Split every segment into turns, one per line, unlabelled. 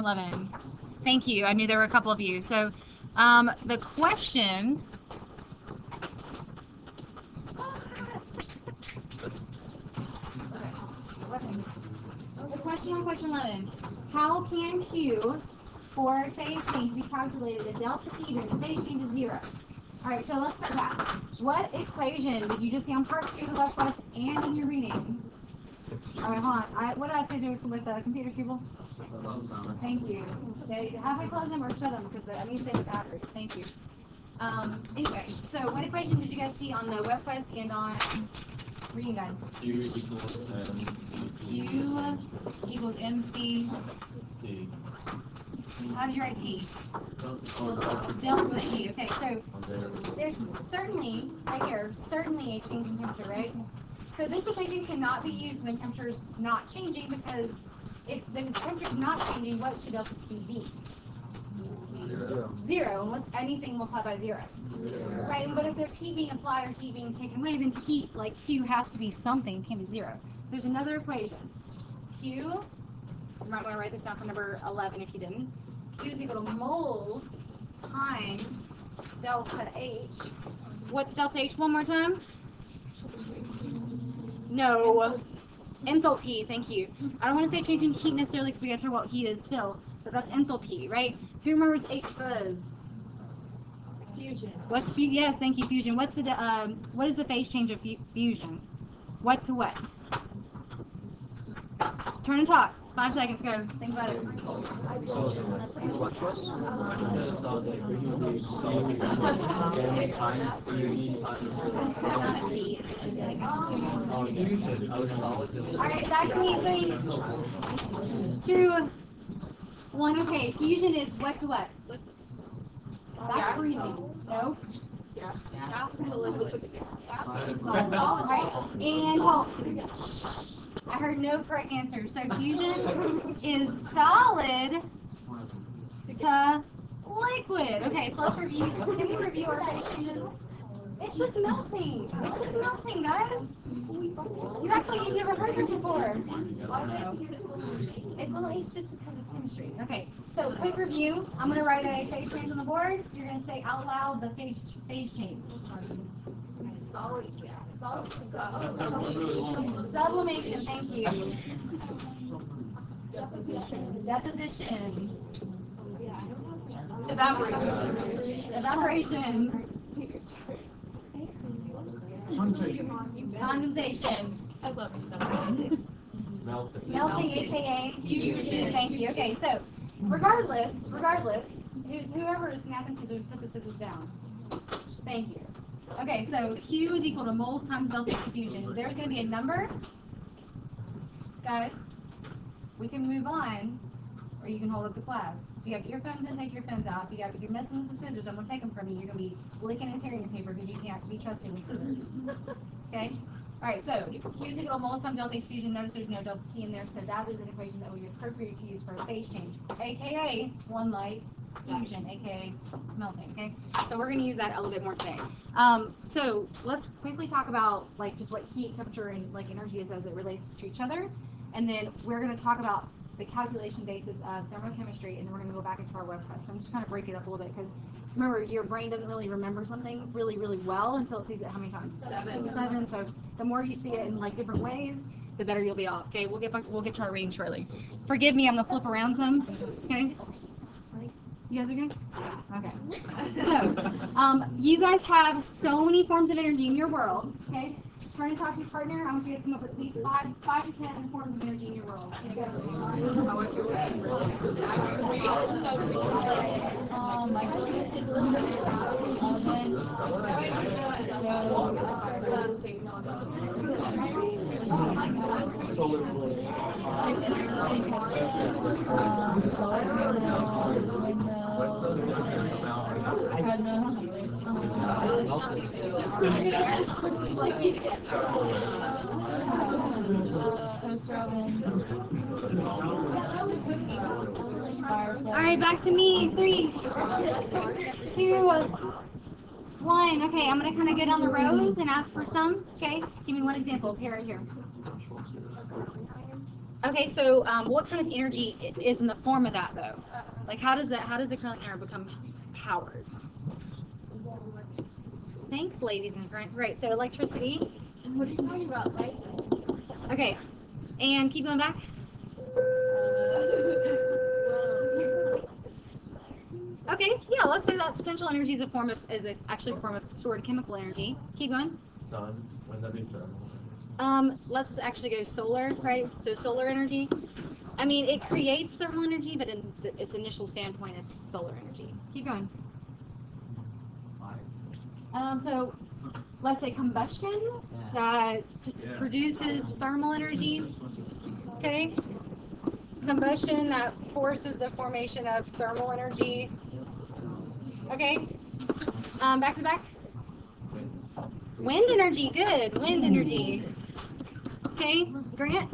11. Thank you. I knew there were a couple of you. So the question. The question on question 11. How can Q for phase change be calculated at delta T during the phase change is 0? Alright, so let's start that. What equation did you just see on part 2 of the left and in your reading? Alright, hold on. What did I say with the computer people? Thank you. Okay, have I close them or shut them because I need to save the batteries. Thank you. Anyway, so what equation did you guys see on the WebQuest and on reading guide?
Q equals MC.
Q equals MC. How did you write T? Delta T. Okay, so there's certainly, right here, certainly a change in temperature, right? So this equation cannot be used when temperature is not changing because if the temperature is not changing, what should delta T be? 0. And what's anything multiplied by 0? Right, but if there's heat being applied or heat being taken away, then heat, like Q, has to be something, it can't be 0. So there's another equation. Q, you might want to write this down for number 11 if you didn't. Q is equal to moles times delta H. What's delta H one more time? No. Enthalpy, thank you. I don't want to say changing heat necessarily because we got to talk about heat is still, but that's enthalpy, right? Who remembers H fuzz?
Fusion.
What's yes, thank you, fusion. What's the what is the phase change of fusion? What to what? Turn and talk. 5 seconds, go. Think about it. Alright, back to me. 3, 2, 1. Okay, fusion is what to what? That's freezing. No?
Gas to liquid.
Solid. Alright, and hold. I heard no correct answer. So fusion is solid to liquid. Okay, so let's review. Can we review our phase changes? It's just melting. It's just melting, guys. You act like you've never heard that before. It's just because it's chemistry. Okay, so quick review. I'm going to write a phase change on the board. You're going to say out loud the phase change.
Solid gas.
Sublimation, thank you.
Deposition.
Evaporation. Condensation.
I love it.
Melting, aka fusion. Thank you. Okay, so regardless, whoever is snapping scissors, put the scissors down. Thank you. Okay, so Q is equal to moles times delta T fusion. There's going to be a number. Guys, we can move on, or you can hold up the class. If you have earphones in, take your phones out. If you're messing with the scissors, I'm going to take them from you. You're going to be licking and tearing the paper because you can't be trusting with scissors. Okay? Alright, so Q is equal to moles times delta H fusion. Notice there's no delta T in there, so that is an equation that would be appropriate to use for a phase change, aka one light fusion, aka melting. Okay, so we're going to use that a little bit more today. So let's quickly talk about like just what heat, temperature, and like energy is as it relates to each other, and then we're going to talk about the calculation basis of thermochemistry, and then we're going to go back into our WebQuest. So I'm just kind of break it up a little bit because remember, your brain doesn't really remember something really, really well until it sees it how many times? 7. So the more you see it in like different ways, the better you'll be off. Okay, we'll get to our reading shortly. Forgive me, I'm gonna flip around some. Okay. You guys okay? Okay. So, you guys have so many forms of energy in your world. Okay. Try to talk to your partner. I want you guys to come up with at least 5 to 10 forms of energy in your world. Can you guys Alright, back to me. 3, 2, 1. Okay, I'm going to kind of go down the rows and ask for some. Okay, give me one example. Here, right here. Okay, so what kind of energy is in the form of that though? Like how does the current air become powered? Thanks, ladies in front. Right, so electricity.
What are you talking about? Light?
Okay, and keep going back. Okay, yeah, let's say that potential energy is actually a form of stored chemical energy. Keep going.
Sun, wouldn't that be thermal?
Let's actually go solar, right? So solar energy. I mean, it creates thermal energy, but in its initial standpoint, it's solar energy. Keep going. So let's say combustion that produces thermal energy. Okay. Combustion that forces the formation of thermal energy. Okay. Back to back. Wind energy. Good. Wind energy. Okay. Grant.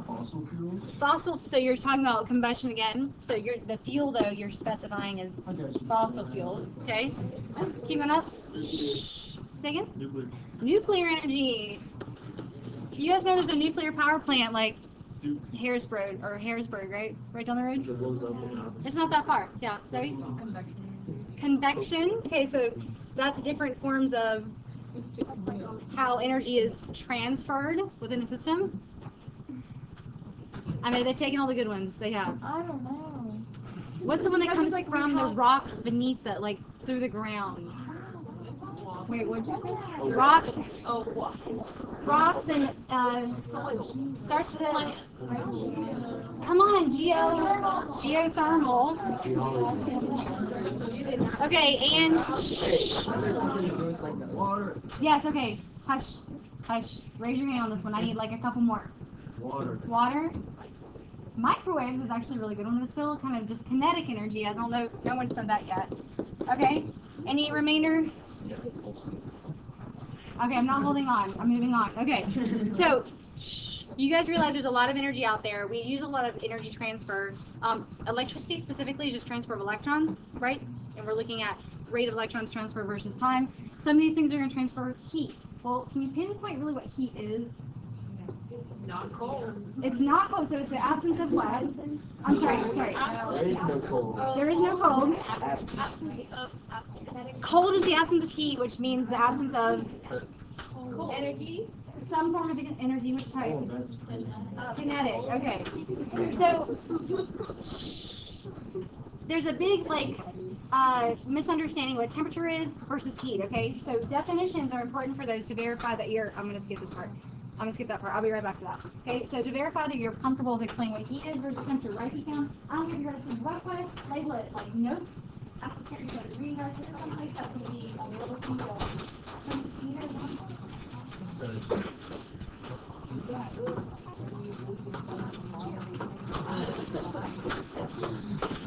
Fossil fuels?
Fossil. So you're talking about combustion again. So the fuel though you're specifying is fossil fuels. Okay. Keep going up. Say again.
Nuclear.
Nuclear energy. You guys know there's a nuclear power plant like Harrisburg, right? Right down the road?
It blows up in the
It's not that far. Yeah, sorry. Convection. Okay, so that's different forms of how energy is transferred within a system. I mean, they've taken all the good ones. They have.
I don't know.
What's the one that comes
like
from the rocks beneath it, like through the ground?
Wait, what'd you say?
Rocks.
Oh, what?
Rocks and
Soil.
starts with a. Come on, geothermal. Okay, and
Water.
yes, okay. Hush, hush. Raise your hand on this one. I need like a couple more.
Water.
Water. Microwaves is actually a really good one. It's still kind of just kinetic energy. I don't know. No one's said that yet. Okay. Any remainder?
Yes.
Okay, I'm not holding on. I'm moving on. Okay. So, you guys realize there's a lot of energy out there. We use a lot of energy transfer. Electricity specifically is just transfer of electrons, right? And we're looking at rate of electrons transfer versus time. Some of these things are going to transfer heat. Well, can you pinpoint really what heat is?
It's not cold.
It's not cold, so it's the absence of what? I'm sorry.
There is no cold.
There is no cold.
Absence of kinetic
Cold is the absence of heat, which means the absence of
energy.
some form of energy, which type?
Oh, that's
Kinetic, okay. So, there's a big, misunderstanding what temperature is versus heat, okay? So, definitions are important for those to verify that I'm going to skip this part. I'm going to skip that part. I'll be right back to that. Okay, so to verify that you're comfortable with explaining what heat is versus temperature, write this down. I don't care if you're going to think about this, label it like notes. I don't care if you're going to read guys, there's someplace that's going to be available to you.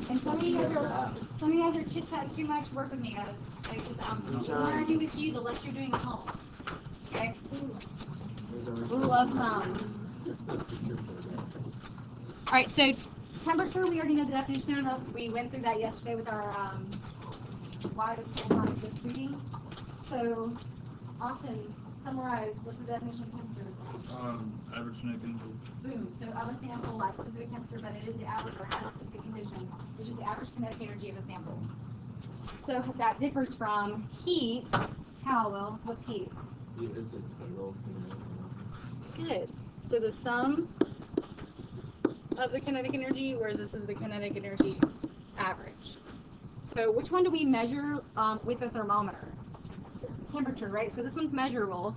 And some of you guys are chit-chatting too much. Work with me, guys. The more I do with you, the less you're doing at home. Okay? We love some. All right, so temperature, we already know the definition of. We went through that yesterday with our why does cold not exist reading. So, Austin, summarize what's the definition of temperature?
Average kinetic energy.
Boom. So of a sample at specific temperature, but it is the average or has a specific condition, which is the average kinetic energy of a sample. So that differs from heat. How, Will? What's heat?
It is the total kinetic
Good. So the sum of the kinetic energy, whereas this is the kinetic energy average. So which one do we measure with the thermometer? Temperature, right? So this one's measurable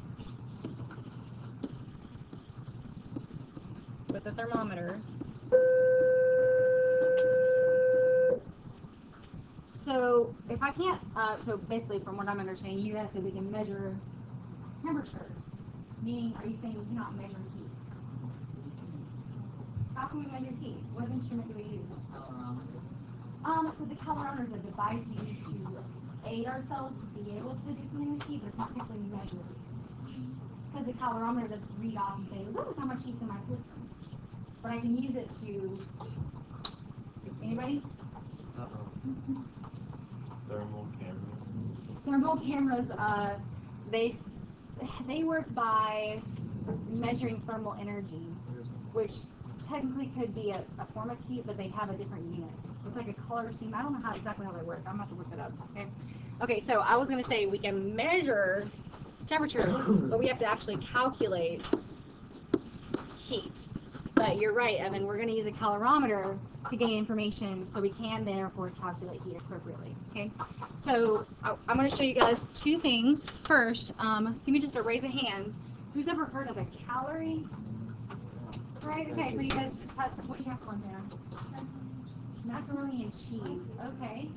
with the thermometer. So if I can't, so basically from what I'm understanding, you guys said we can measure temperature. Meaning, are you saying we cannot measure heat? How can we measure heat? What instrument do we use? So the calorimeter is a device we use to aid ourselves to be able to do something with heat, but it's not typically measure heat. Because the calorimeter doesn't read off and say, this is how much heat's in my system. But I can use it to, anybody?
thermal cameras.
Thermal cameras, they work by measuring thermal energy, which technically could be a form of heat, but they have a different unit. It's like a color scheme. I don't know exactly how they work. I'm going to have to look it up. Okay. Okay, so I was going to say we can measure temperature, but we have to actually calculate heat. But you're right, Evan. We're going to use a calorimeter to gain information, so we can therefore calculate heat appropriately. Okay. So I'm going to show you guys two things. First, give me just a raise of hands. Who's ever heard of a calorie? Right. Okay. So you guys just had some. What do you have for lunch, Anna? Macaroni and cheese. Okay.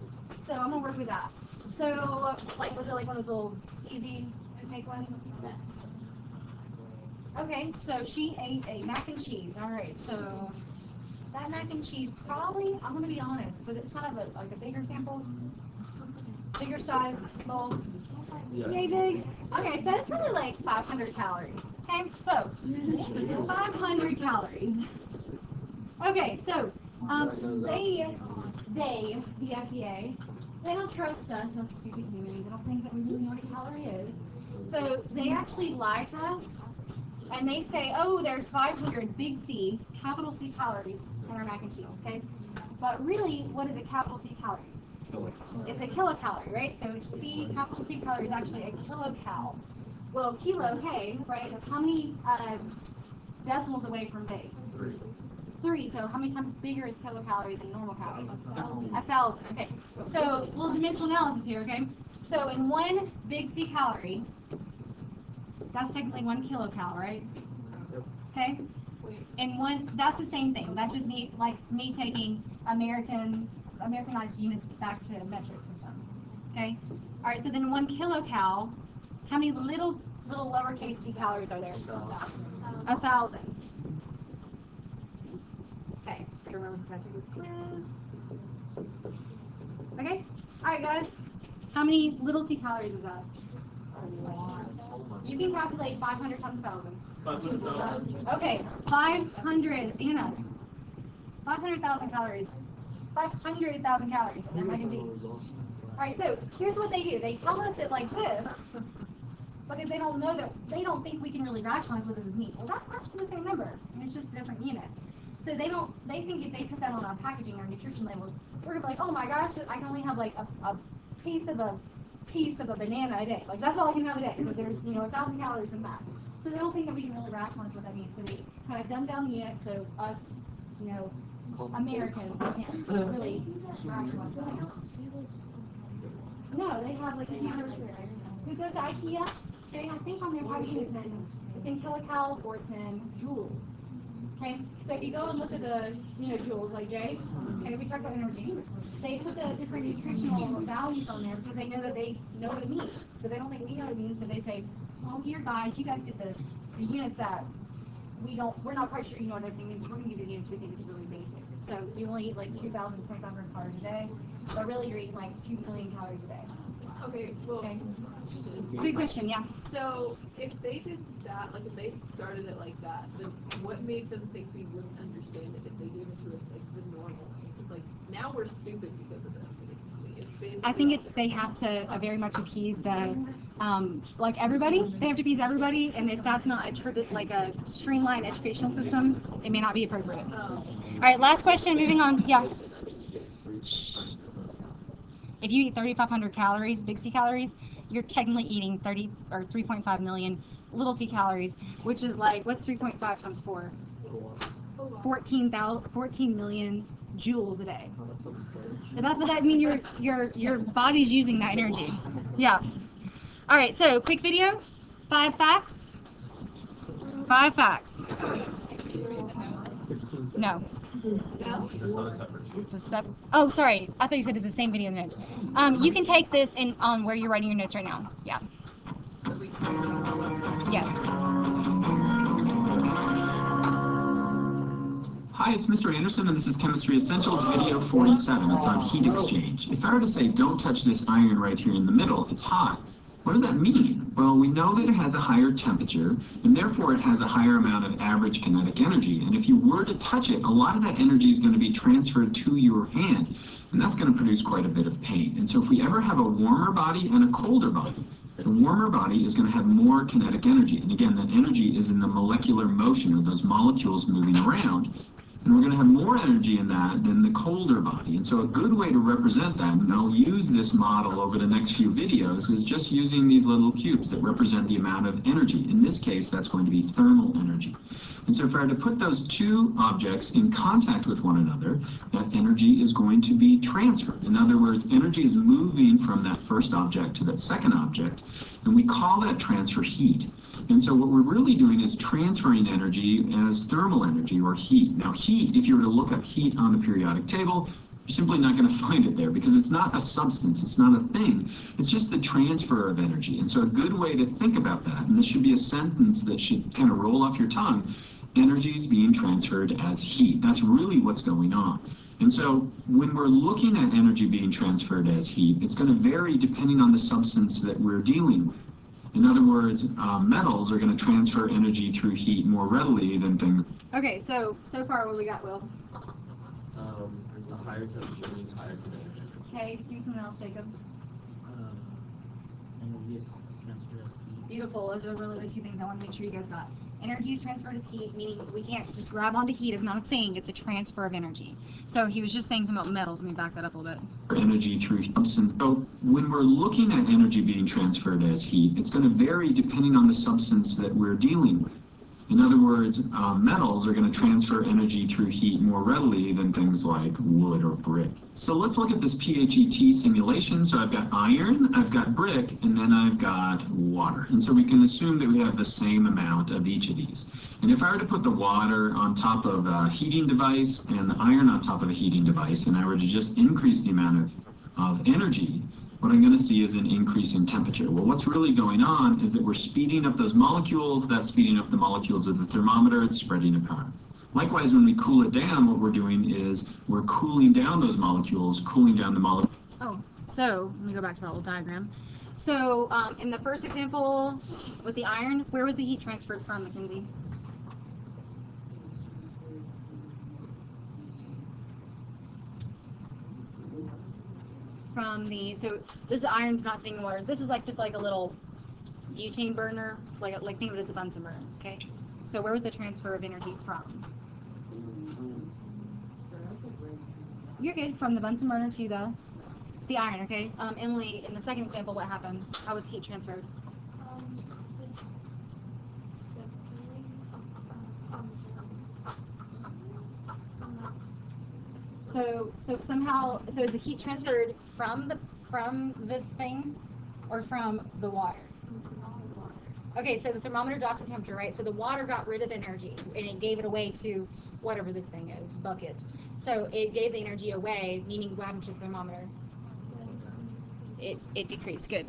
So I'm gonna work with that. So, like, was it like one of those little easy to take ones? Okay, so she ate a mac and cheese. All right, so that mac and cheese probably, I'm gonna be honest, was it kind of like a bigger sample, bigger size bowl?
Yeah.
Yay big. Okay, so it's probably like 500 calories. Okay, so 500 calories. Okay, so the FDA, they don't trust us stupid humans. They don't think that we really know what a calorie is. So they actually lie to us, and they say, oh, there's 500 big C, capital C calories in our mac and cheese, okay? But really, what is a capital C calorie? It's a kilocalorie, right? So C, capital C calorie is actually a kilocal. Well, kilo, hey, right, is how many decimals away from base? 3. So how many times bigger is kilocalorie than normal calorie? 1,000. Okay. So a little dimensional analysis here, okay? So in one big C calorie, that's technically 1 kilocal, right? Okay? And one, that's the same thing. That's just me taking Americanized units back to metric system. Okay? All right, so then 1 kilocal, how many little lowercase c calories are there? 1,000. Okay, just gotta remember to take this quiz. Okay? Alright guys. How many little c calories is that? You can calculate 500 times 1,000.
500,000.
Okay, 500, Anna. 500,000 calories. 500,000 calories in mac and cheese. Alright, so here's what they do. They tell us it like this because they don't know that, they don't think we can really rationalize what this is mean. Well, that's actually the same number, and it's just a different unit. So they think if they put that on our packaging or nutrition labels, we're gonna be like, oh my gosh, I can only have like a piece of a banana a day. Like that's all I can have a day because there's 1,000 calories in that. So they don't think that we can really rationalize what that means. So they kind of dumb down the unit so us, Americans can't really rationalize that. No, they have like who goes to IKEA? Okay, I think on their packaging it's in kilocalories or it's in joules. Okay, so if you go and look at the joules, like Jay, okay, we talked about energy. They put the different nutritional values on there because they know that they know what it means, but they don't think we know what it means. So they say, well, here guys, you guys get the units that we're not quite sure you know what everything means. We're gonna give you the units we think is really basic. So you only eat like 2,000, 2,500 calories a day, but really you're eating like 2 million calories a day.
Okay, well,
Okay. Good question, yeah.
So if they did that, like if they started it like that, then what made them think we wouldn't understand it if they gave it to us like the normal? Like now we're stupid because of it, basically. It's basically
I think they have to very much appease the, like everybody. They have to appease everybody, and if that's not a streamlined educational system, it may not be appropriate. All right, last question. Moving on. Yeah. If you eat 3,500 calories, big C calories, you're technically eating 3.5 million little C calories, which is like, what's 3.5 times 4? 14 million joules a day. That means your body's using that energy. Yeah. All right. So quick video. 5 facts. 5 facts. No. It's a separate. Oh, sorry. I thought you said it's the same video notes. You can take this on where you're writing your notes right now. Yeah. Yes.
Hi, it's Mr. Anderson, and this is Chemistry Essentials video 47. It's on heat exchange. If I were to say, don't touch this iron right here in the middle, it's hot. What does that mean? Well, we know that it has a higher temperature, and therefore it has a higher amount of average kinetic energy. And if you were to touch it, a lot of that energy is going to be transferred to your hand, and that's going to produce quite a bit of pain. And so if we ever have a warmer body and a colder body, the warmer body is going to have more kinetic energy. And again, that energy is in the molecular motion of those molecules moving around. And we're going to have more energy in that than the colder body. And so a good way to represent that, and I'll use this model over the next few videos, is just using these little cubes that represent the amount of energy. In this case, that's going to be thermal energy. And so if I were to put those two objects in contact with one another, that energy is going to be transferred. In other words, energy is moving from that first object to that second object, and we call that transfer heat. And so what we're really doing is transferring energy as thermal energy or heat. Now heat, if you were to look up heat on the periodic table, you're simply not going to find it there because it's not a substance, it's not a thing, it's just the transfer of energy. And so a good way to think about that, and this should be a sentence that should kind of roll off your tongue, energy is being transferred as heat. That's really what's going on. And so when we're looking at energy being transferred as heat, it's going to vary depending on the substance that we're dealing with. In other words, metals are going to transfer energy through heat more readily than things.
Okay, so far what we got, Will?
The higher temperature means higher kinetic.
Okay, give me something else, Jacob.
Energy is transferred as heat.
Beautiful. Those are really the two things I want to make sure you guys got. Energy is transferred as heat, meaning we can't just grab onto heat. It's not a thing. It's a transfer of energy. So he was just saying something about metals. Let me back that up a little bit.
Energy through substance. So when we're looking at energy being transferred as heat, it's going to vary depending on the substance that we're dealing with. In other words, metals are going to transfer energy through heat more readily than things like wood or brick. So let's look at this PHET simulation. So I've got iron, I've got brick, and then I've got water. And so we can assume that we have the same amount of each of these. And if I were to put the water on top of a heating device and the iron on top of a heating device, and I were to just increase the amount of energy, what I'm going to see is an increase in temperature. Well, what's really going on is that we're speeding up those molecules. That's speeding up the molecules of the thermometer. It's spreading apart. Likewise, when we cool it down, what we're doing is we're cooling down those molecules, cooling down the molecules.
Oh, so let me go back to that little diagram. So in the first example with the iron, where was the heat transferred from, Mackenzie? From the, so this iron's not sitting in water. This is like just like a little butane burner, like think of it as a Bunsen burner, okay? So where was the transfer of energy from? You're good. From the Bunsen burner to the iron, okay? Emily, in the second example, what happened? How was heat transferred? So somehow, so is the heat transferred from this thing or from the water? Okay, so the thermometer dropped the temperature, right? So the water got rid of energy and it gave it away to whatever this thing is, bucket. So it gave the energy away, meaning what happened to the thermometer? It decreased. Good.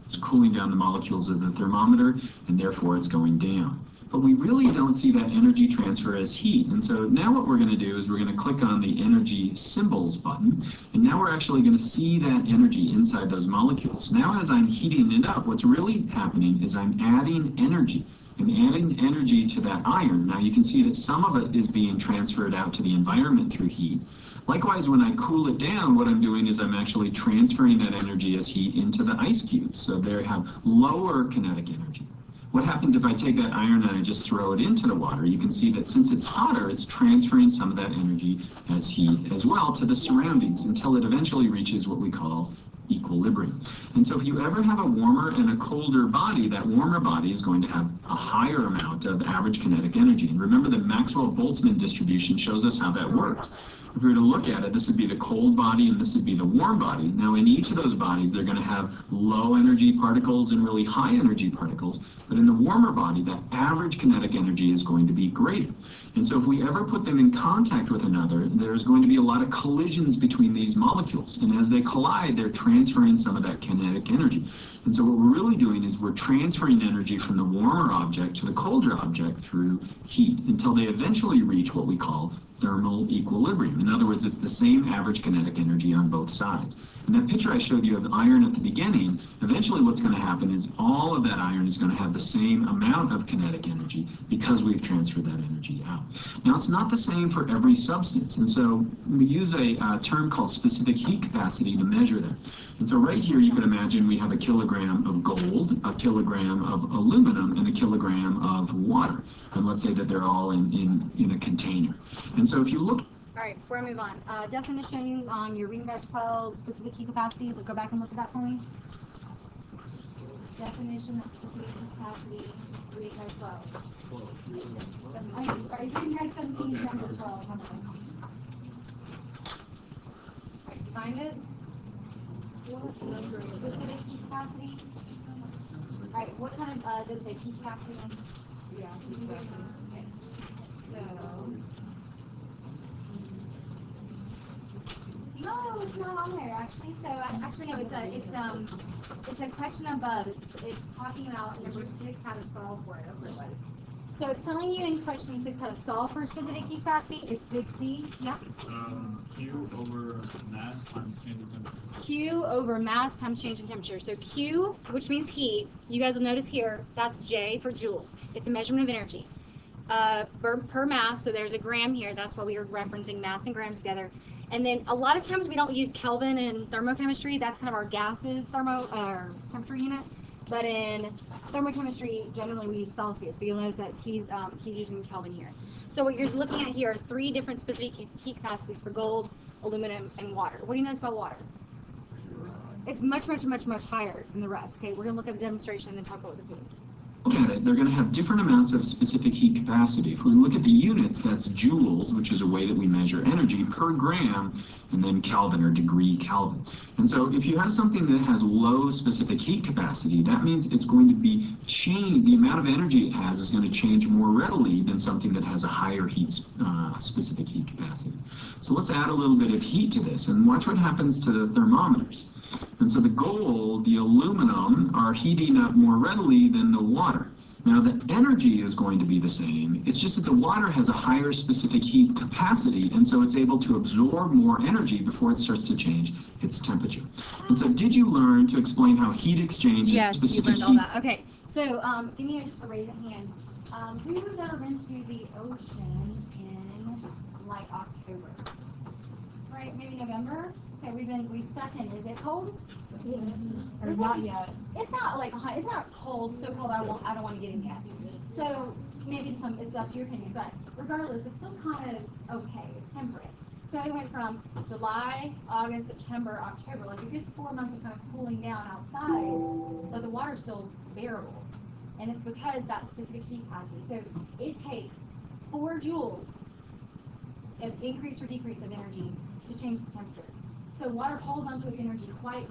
It's cooling down the molecules of the thermometer, and therefore it's going down. But we really don't see that energy transfer as heat. And so now what we're going to do is we're going to click on the energy symbols button, and now we're actually going to see that energy inside those molecules. Now as I'm heating it up, what's really happening is I'm adding energy. I'm adding energy to that iron. Now you can see that some of it is being transferred out to the environment through heat. Likewise, when I cool it down, what I'm doing is I'm actually transferring that energy as heat into the ice cubes. So they have lower kinetic energy. What happens if I take that iron and I just throw it into the water? You can see that since it's hotter, it's transferring some of that energy as heat as well to the surroundings until it eventually reaches what we call equilibrium. And so if you ever have a warmer and a colder body, that warmer body is going to have a higher amount of average kinetic energy. And remember the Maxwell-Boltzmann distribution shows us how that works. If we were to look at it, this would be the cold body and this would be the warm body. Now in each of those bodies, they're going to have low energy particles and really high energy particles. But in the warmer body, that average kinetic energy is going to be greater. And so if we ever put them in contact with another, there's going to be a lot of collisions between these molecules. And as they collide, they're transferring some of that kinetic energy. And so what we're really doing is we're transferring energy from the warmer object to the colder object through heat until they eventually reach what we call thermal equilibrium. In other words, it's the same average kinetic energy on both sides. In that picture I showed you of the iron at the beginning, eventually what's going to happen is all of that iron is going to have the same amount of kinetic energy because we've transferred that energy out. Now, it's not the same for every substance, and so we use a term called specific heat capacity to measure that. And so right here you can imagine we have a kilogram of gold, a kilogram of aluminum, and a kilogram of water. And let's say that they're all in a container. And so if you look...
All right, before I move on, definition on your reading guide 12, specific heat capacity. Go back and look at that for me. Definition of specific heat capacity, reading guide 12. Are you reading guide 17, number 12? Right, find it. Specific heat capacity. All right, what kind of does it say heat capacity?
Yeah.
Okay. So. No, it's not on there actually. So actually no, it's a question above. It's talking about number 6, how to solve for it. That's what it was. So it's telling you in question 6 how to solve for specific heat capacity. It's big C. Yeah.
Q over mass times change in temperature.
Q over mass times change in temperature. So Q, which means heat, you guys will notice here, that's J for joules. It's a measurement of energy. Per mass, so there's a gram here. That's why we were referencing mass and grams together. And then a lot of times we don't use Kelvin in thermochemistry. That's kind of our gases temperature unit. But in thermochemistry, generally we use Celsius. But you'll notice that he's using Kelvin here. So what you're looking at here are 3 different specific heat capacities for gold, aluminum, and water. What do you notice about water? It's much, much, much, much higher than the rest. Okay, we're going to look at the demonstration and then talk about what this means.
Look at it, they're going to have different amounts of specific heat capacity. If we look at the units, that's joules, which is a way that we measure energy, per gram, and then Kelvin or degree Kelvin. And so if you have something that has low specific heat capacity, that means it's going to be changed, the amount of energy it has is going to change more readily than something that has a higher specific heat capacity. So let's add a little bit of heat to this and watch what happens to the thermometers. And so the gold, the aluminum are heating up more readily than the water. Now the energy is going to be the same, it's just that the water has a higher specific heat capacity, and so it's able to absorb more energy before it starts to change its temperature. And so did you learn to explain how heat exchanges specific heat?
Yes, you learned all that. Okay, so give me just a raise of hand. Who's ever been to the ocean in like October? Right, maybe November? Okay, we've stepped in. Is it cold?
Yes.
Or not yet? It's not like hot. It's not cold. So cold I don't want to get in yet. So maybe it's up to your opinion. But regardless, it's still kind of okay. It's temperate. So it went from July, August, September, October, like a good 4 months of kind of cooling down outside, but the water's still bearable. And it's because that specific heat capacity. So it takes 4 joules of increase or decrease of energy to change the temperature. So water holds onto its energy quite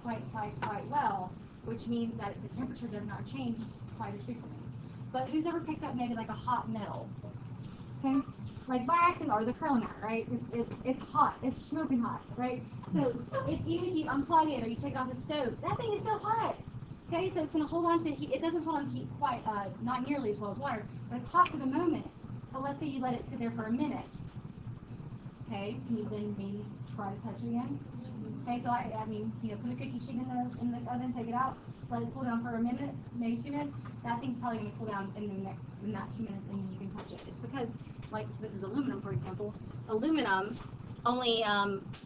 well, which means that the temperature does not change quite as frequently. But who's ever picked up maybe like a hot metal? Okay? Like by accident, or the curling iron, right? It's hot. It's smoking hot, right? So even if you unplug it or you take it off the stove, that thing is still hot. Okay, so it's going to hold on to heat. It doesn't hold on to heat quite, not nearly as well as water, but it's hot for the moment. But let's say you let it sit there for a minute. Okay, can you then maybe try to touch it again? Okay, so I mean, put a cookie sheet in the oven, take it out, let it cool down for a minute, maybe 2 minutes. That thing's probably going to cool down in that 2 minutes, and then you can touch it. It's because, like, this is aluminum, for example. Aluminum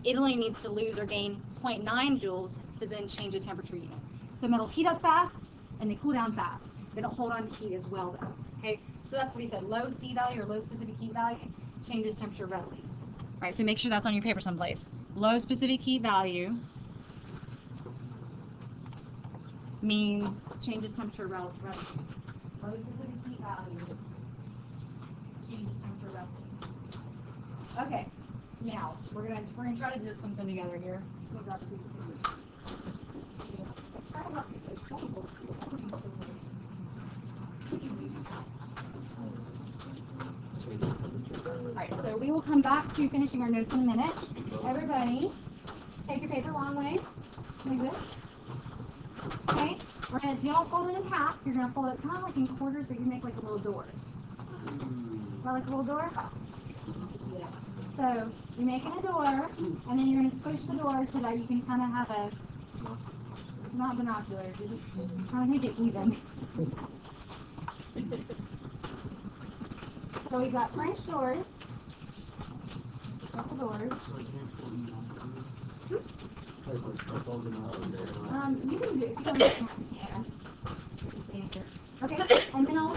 it only needs to lose or gain 0.9 joules to then change the temperature unit. So metals heat up fast and they cool down fast. They don't hold on to heat as well, though. Okay, so that's what he said. Low C value or low specific heat value changes temperature readily. All right, so make sure that's on your paper someplace. Low specific heat value means changes temperature readily. Low specific heat value changes temperature readily. Okay, now we're gonna try to do something together here. Let's go grab a piece of paper. Alright, so we will come back to finishing our notes in a minute. Everybody, take your paper long ways, like this. Okay, don't fold it in half. You're going to fold it kind of like in quarters, but you make like a little door. Is that like a little door? So you're making a door, and then you're going to squish the door so that you can kind of have a, not binoculars, you're just trying to make it even. So we've got French doors, couple doors. You can do it if you don't understand. Okay, and then all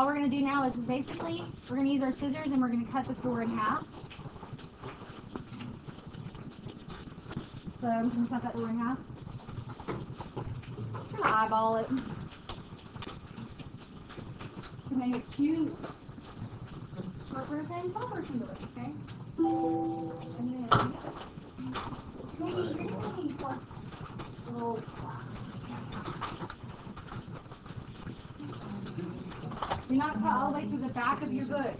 we're gonna do now is basically we're gonna use our scissors and we're gonna cut this door in half. So I'm just gonna cut that door in half. I'm gonna eyeball it to make it two short person, tall person doors, okay? And then you're gonna need four little. Do not cut all the way through the back of your book.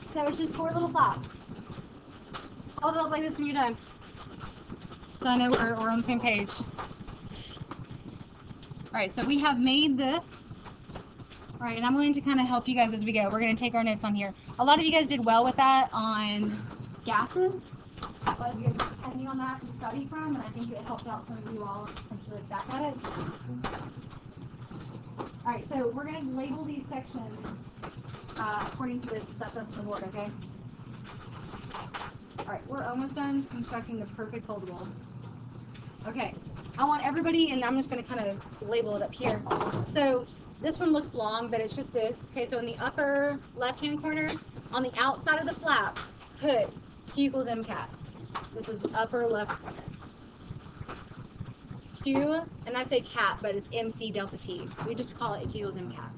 So it's just 4 little flaps. Hold it up like this when you're done. So I know we're on the same page. Alright, so we have made this. Alright, and I'm going to kind of help you guys as we go. We're going to take our notes on here. A lot of you guys did well with that on gases. A lot of you guys are depending on that to study from, and I think it helped out some of you all since you look back at it. Alright, so we're going to label these sections according to this stuff that's on the board, okay? Alright, we're almost done constructing the perfect foldable. Okay, I want everybody, and I'm just going to kind of label it up here. So this one looks long, but it's just this. Okay, so in the upper left-hand corner, on the outside of the flap, put Q equals MCAT. This is the upper left corner. Q, and I say cat, but it's MC delta T. We just call it Q equals MCAT.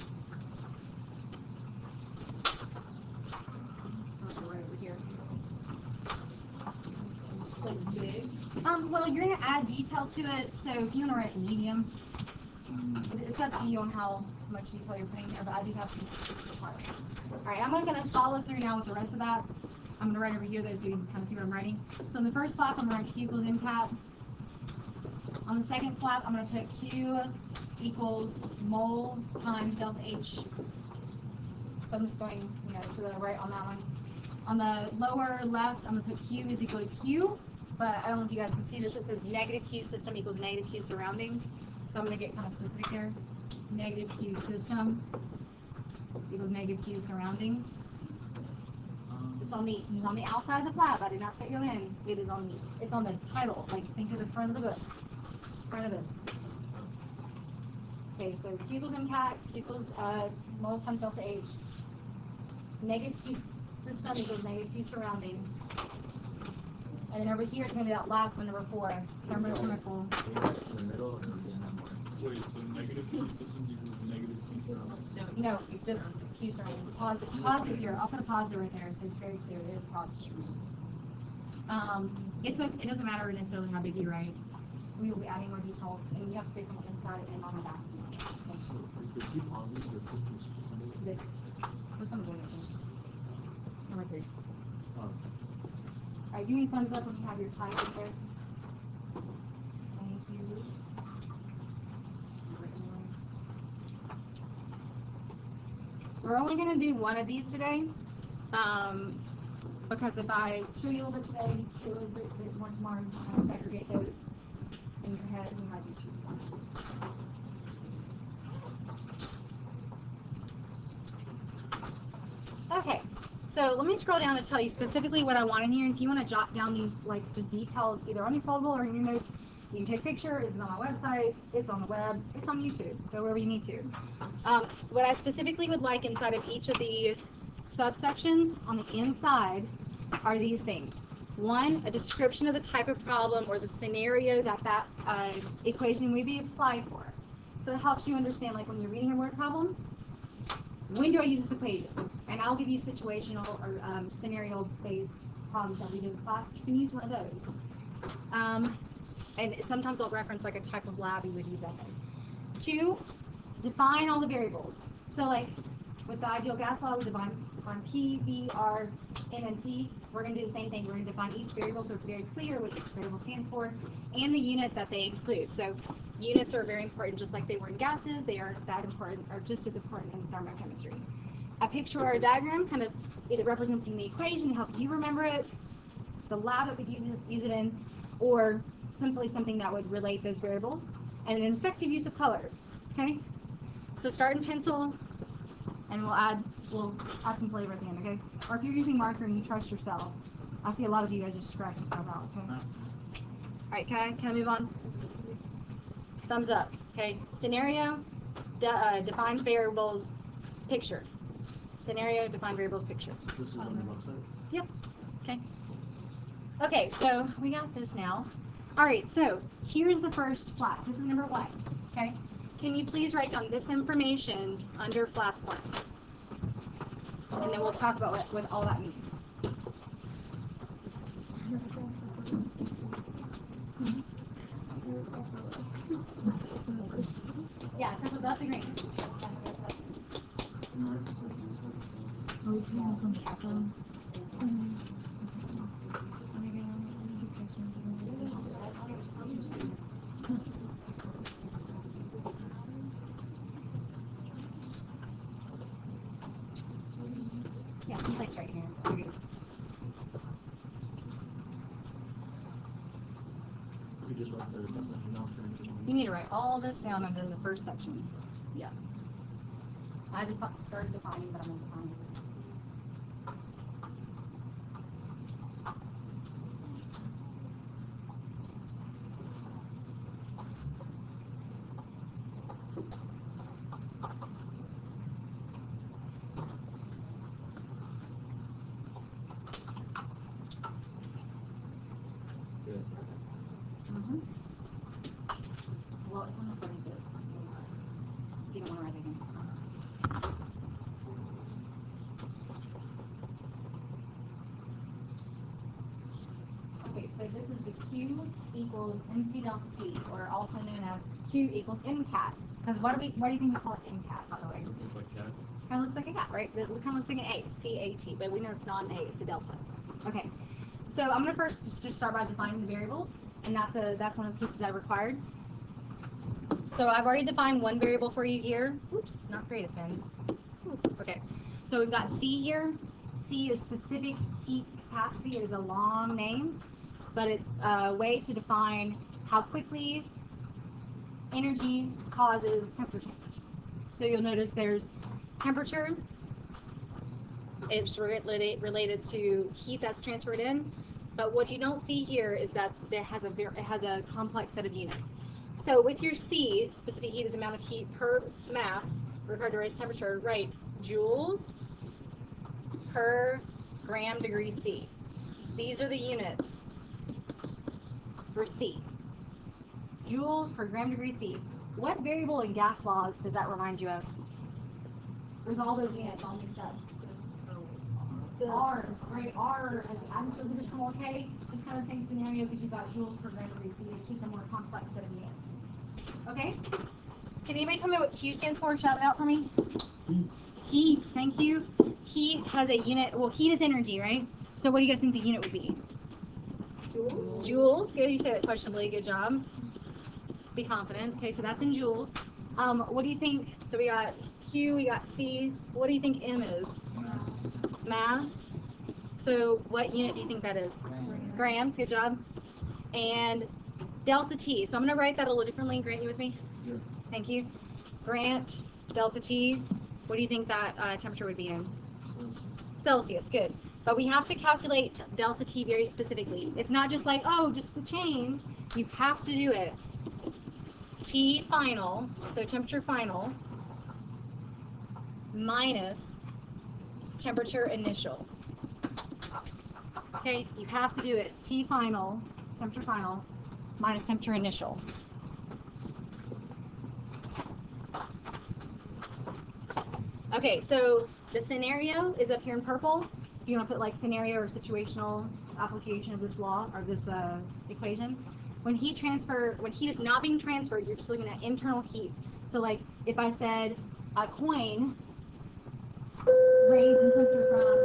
Right over here.
Like big.
Well, you're going to add detail to it, so if you want to write medium, it's up to you on how much detail you're putting there, but I do have some specific requirements. Alright, I'm going to follow through now with the rest of that. I'm going to write over here though so you can kind of see what I'm writing. So in the first flap, I'm going to write Q equals MCAT. On the second flap, I'm going to put Q equals moles times delta H. So I'm just going, to the right on that one. On the lower left, I'm going to put Q is equal to Q, but I don't know if you guys can see this. It says negative Q system equals negative Q surroundings. So I'm going to get kind of specific there. Negative Q system equals negative Q surroundings. It's on the outside of the flap. I did not say go in. It's on the title. Like think of the front of the book. Front of this. Okay, so Q equals MCAT, Q equals moles times delta H. Negative Q system equals negative Q surroundings. And then over here it's going to be that last one, number 4, thermochemical.
Wait, so negative Q systems equals negative Q surroundings?
No, it's just Q surroundings. Positive here. I'll put a positive right there so it's very clear. It is positive. It doesn't matter necessarily how big you write. We will be adding more detail, and you have space on the inside and on the back.
So keep on the systems.
This. What's on the board? Number 3. Alright, give me a thumbs up when you have your type right there. Thank you. We're only going to do one of these today, because if I show you a little bit today, show you a little bit more tomorrow, you kind of segregate those in your head, and you might be choosing one. Okay, so let me scroll down to tell you specifically what I want in here. And if you want to jot down these, like, just details either on your foldable or in your notes, you can take a picture. It's on my website. It's on the web. It's on YouTube. Go wherever you need to. What I specifically would like inside of each of the subsections on the inside are these things. 1, a description of the type of problem or the scenario that equation would be applied for. So it helps you understand, like when you're reading a word problem, when do I use this equation? And I'll give you situational or scenario-based problems that we do in class. You can use one of those. And sometimes I'll reference like a type of lab you would use that in. 2, define all the variables. So like with the ideal gas law, we define on P, V, R, M, and T, we're going to do the same thing. We're going to define each variable so it's very clear what each variable stands for and the unit that they include. So units are very important, just like they were in gases. They are that important, or just as important in thermochemistry. A picture or a diagram, kind of either representing the equation, helps you remember it, the lab that we use it in, or simply something that would relate those variables, and an effective use of color. Okay? So start in pencil, and we'll add some flavor at the end, okay? Or if you're using marker and you trust yourself, I see a lot of you guys just scratching stuff out, okay? All right, can I move on? Thumbs up, okay? Scenario, define variables, picture. Scenario, define variables, picture.
This is on the website?
Yep, okay. Okay, so we got this now. All right, so here's the first flat. This is number 1, okay? Can you please write down this information under flat 1? And then we'll talk about what all that means. Yeah, stuff about the green. Yeah, someplace right here. You're good.
You just wrote the definition down for me.
You need to write all this down under the first section. Yeah. I just started defining, but I'm going to define it.
Good.
Well, it's on the 35th, so if you don't want to write it again, it's fine. Okay, so this is the Q equals MC delta T, or also known as Q equals MCAT. Because why do you think we call it MCAT, by the way?
Looks like cat.
Kind of looks like a cat, right? It kind of looks like an A, C-A-T, but we know it's not an A, it's a delta. Okay, so I'm going to first just start by defining the variables, and that's one of the pieces I required. So I've already defined one variable for you here. Oops, not creative pen. Okay, so we've got C here. C is specific heat capacity. It is a long name, but it's a way to define how quickly energy causes temperature change. So you'll notice there's temperature. It's related to heat that's transferred in. But what you don't see here is that it has a complex set of units. So with your C, specific heat is the amount of heat per mass, regard to raised temperature, right? Joules per gram degree C. These are the units for C. Joules per gram degree C. What variable in gas laws does that remind you of? With all those units all mixed up. R, right? R as the atmosphere temperature mole K. It's kind of the same scenario because you've got joules per gram degree C. It's just a more complex set of units. Okay? Can anybody tell me what Q stands for? Shout it out for me. Heat. Thank you. Heat has a unit. Well, heat is energy, right? So what do you guys think the unit would be?
Joules.
Joules. Good. You said it questionably. Good job. Be confident. Okay, so that's in joules. What do you think? So we got Q, we got C. What do you think M is? Mass. So what unit do you think that is? Grams. Good job. And delta T. So I'm going to write that a little differently. Grant, you with me?
Yeah.
Thank you. Grant, delta T. What do you think that temperature would be in? Celsius. Good. But we have to calculate delta T very specifically. It's not just like, oh, just the change. You have to do it. T final, so temperature final, minus temperature initial. Okay, you have to do it. T final, temperature final, minus temperature initial. Okay, so the scenario is up here in purple. If you want to put like scenario or situational application of this law or this equation. When heat is not being transferred, you're just looking at internal heat. So like if I said a coin range in temperature from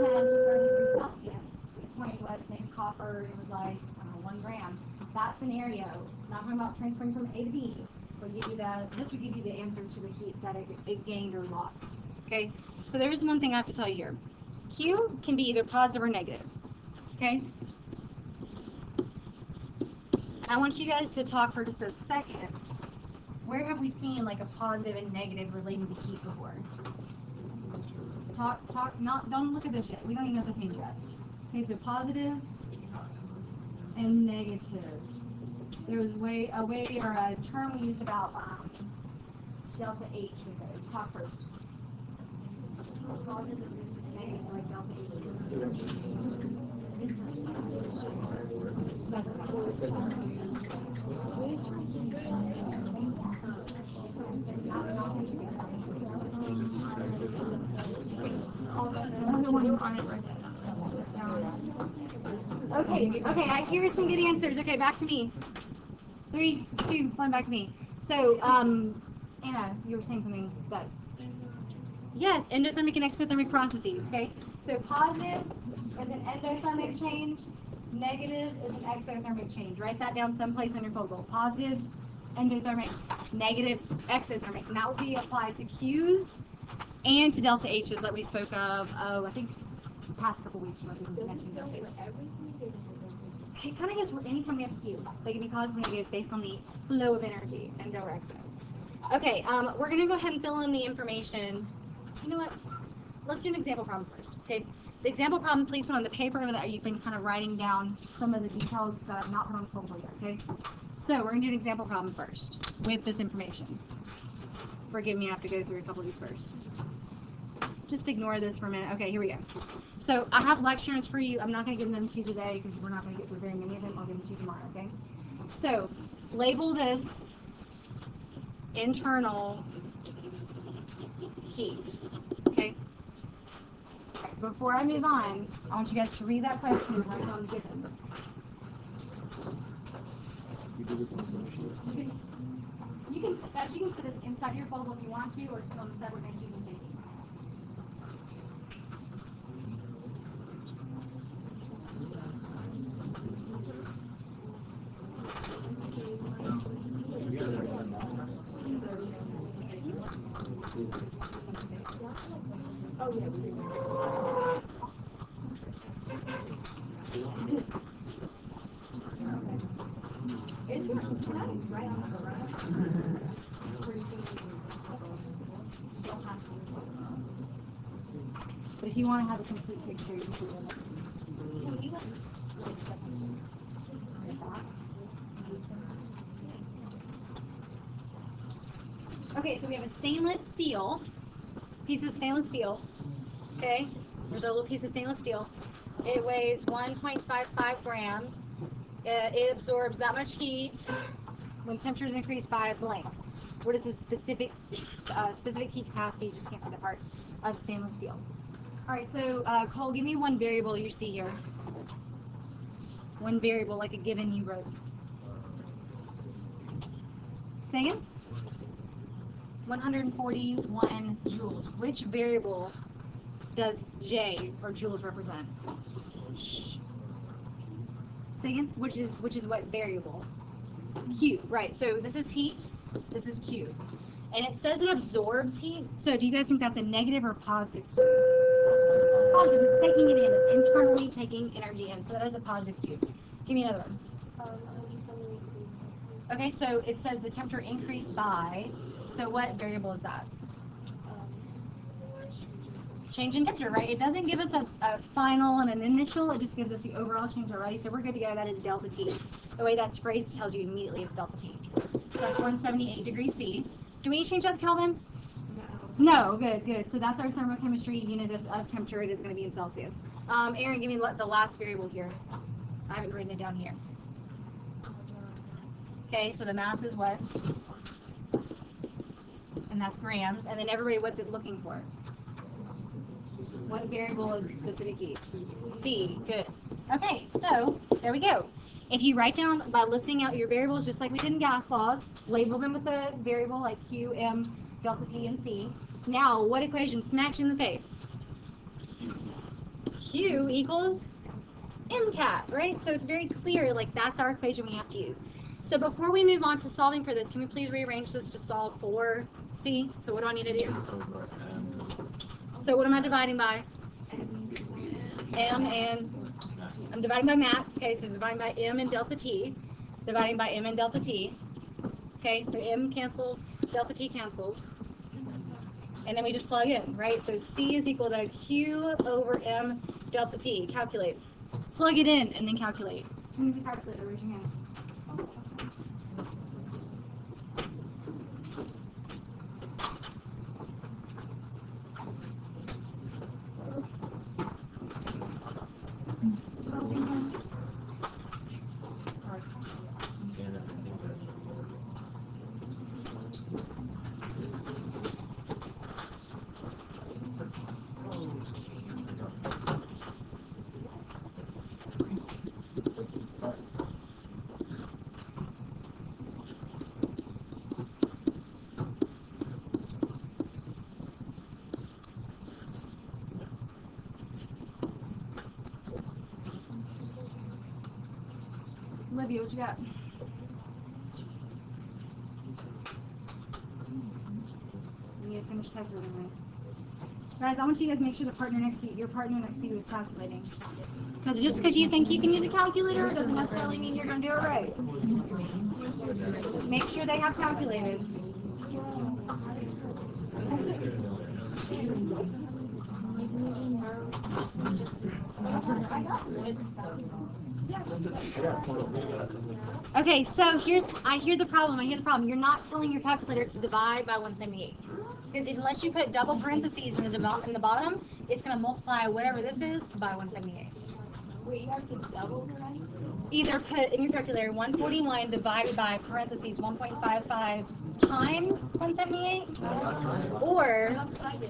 10 to 30 degrees Celsius. The point was, say copper, it was like, I don't know, 1 gram. That scenario, not talking about transferring from A to B, will give you this would give you the answer to the heat that it is gained or lost. Okay, so there's one thing I have to tell you here. Q can be either positive or negative. Okay? And I want you guys to talk for just a second. Where have we seen like a positive and negative relating to heat before? Don't look at this yet. We don't even know what this means yet. Okay, so positive and negative. There was a term we used about delta H with those. Talk first. Positive and negative, like delta H. Okay, I hear some good answers. Okay, back to me. 3, 2, 1, back to me. So, Anna, you were saying something that... Yes, endothermic and exothermic processes, okay? So positive is an endothermic change, negative is an exothermic change. Write that down someplace on your focal. Positive, endothermic, negative, exothermic. And that will be applied to Qs and to delta H's that we spoke of, I think, the past couple weeks when we mentioned delta H. It kind of goes anytime we have a Q. They can be positive or negative based on the flow of energy, endo or exo. Okay, we're going to go ahead and fill in the information. You know what? Let's do an example problem first. Okay, the example problem, please put on the paper that you've been kind of writing down some of the details that I've not put on the folder yet. Okay, so we're going to do an example problem first with this information. Forgive me, I have to go through a couple of these first. Just ignore this for a minute. Okay, here we go. So I have lectures for you. I'm not going to give them to you today because we're not going to get through very many of them. I'll give them to you tomorrow. Okay. So label this internal heat. Okay. Before I move on, I want you guys to read that question and write down the givens. You can put this inside your folder if you want to, or just on the separate bench you can take it.
Oh, yeah. It's right on the right.
But if you want to have a complete picture, you can do it. Okay, so we have a stainless steel, piece of stainless steel. Okay, there's our little piece of stainless steel. It weighs 1.55 grams. It absorbs that much heat when temperatures increase by a blank. What is the specific heat capacity? You just can't see the part of stainless steel. All right, so Cole, give me one variable you see here. One variable, like a given you wrote. Say again? 141 joules. Which variable does J or joules represent? Shh. Say again? Which is what variable? Q, right. So this is heat, this is Q. And it says it absorbs heat. So do you guys think that's a negative or positive Q? Positive. It's taking it in. It's internally taking energy in. So that is a positive Q. Give me another one. Okay, so it says the temperature increased by, so what variable is that? Change in temperature, right? It doesn't give us a final and an initial, it just gives us the overall change already, so we're good to go. That is delta T. The way that's phrased tells you immediately it's delta T. So that's 178 degrees C. Do we change that to Kelvin? No, good. So that's our thermochemistry unit of temperature. It is going to be in Celsius. Aaron, give me the last variable here. I haven't written it down here. Okay, so the mass is what? And that's grams. And then everybody, what's it looking for? What variable is specific heat? C. Good. Okay, so there we go. If you write down by listing out your variables, just like we did in gas laws, label them with a variable like Q, M, delta T, and C. Now, what equation smacks you in the face? Q equals MCAT, right? So it's very clear, like that's our equation we have to use. So before we move on to solving for this, can we please rearrange this to solve for C? So what do I need to do? So what am I dividing by? M, and I'm dividing by MAP. Okay, so dividing by M and delta T. Dividing by M and delta T. Okay, so M cancels, delta T cancels. And then we just plug in, right? So C is equal to Q over M delta T. Calculate. Plug it in and then calculate. Use the calculator, raise your hand. Olivia, what you got? You need to finish calculating, right? Guys, I want you guys to make sure the partner next to you, your partner next to you is calculating. Because just because you think you can use a calculator doesn't necessarily mean you're going to do it right. Make sure they have calculated. Okay, so I hear the problem. You're not telling your calculator to divide by 178. Because unless you put double parentheses in the bottom, it's going to multiply whatever this is by 178.
Wait, you have to double the right?
Either put in your calculator 141 divided by parentheses 1.55 times 178, or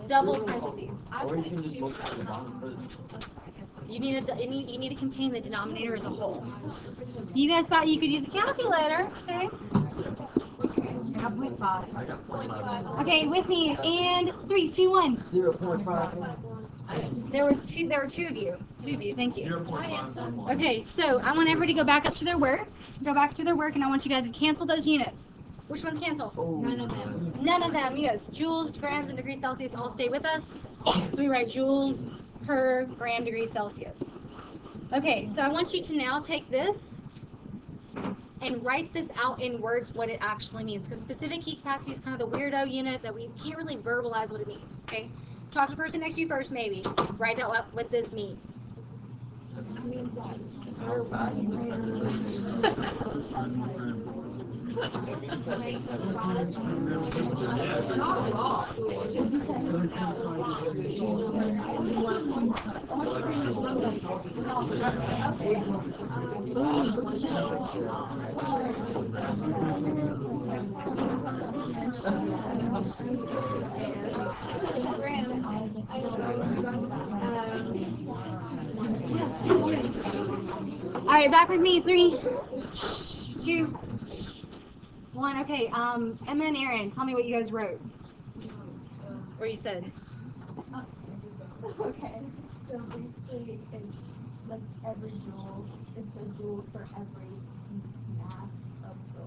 double parentheses.
Or you can just multiply the bottom.
You need to contain the denominator as a whole. You guys thought you could use a calculator, okay? I got 0.5.
I got 0.5.
Okay, with me, and 3, 2, 1.
0.5.
There were two of you. Thank you.
0.5.
Okay, so I want everybody to go back up to their work. Go back to their work, and I want you guys to cancel those units. Which ones cancel?
None of them.
None of them. Yes. Joules, grams, and degrees Celsius all stay with us. So we write joules per gram degree Celsius. Okay, so I want you to now take this and write this out in words what it actually means. Because specific heat capacity is kind of the weirdo unit that we can't really verbalize what it means. Okay? Talk to the person next to you first, maybe. Write out what this means. All right, back with me. 3, 2, 1. Okay, Emma and Aaron, tell me what you guys wrote. Or you said.
Okay, so basically it's like every joule, it's a joule for every mass of the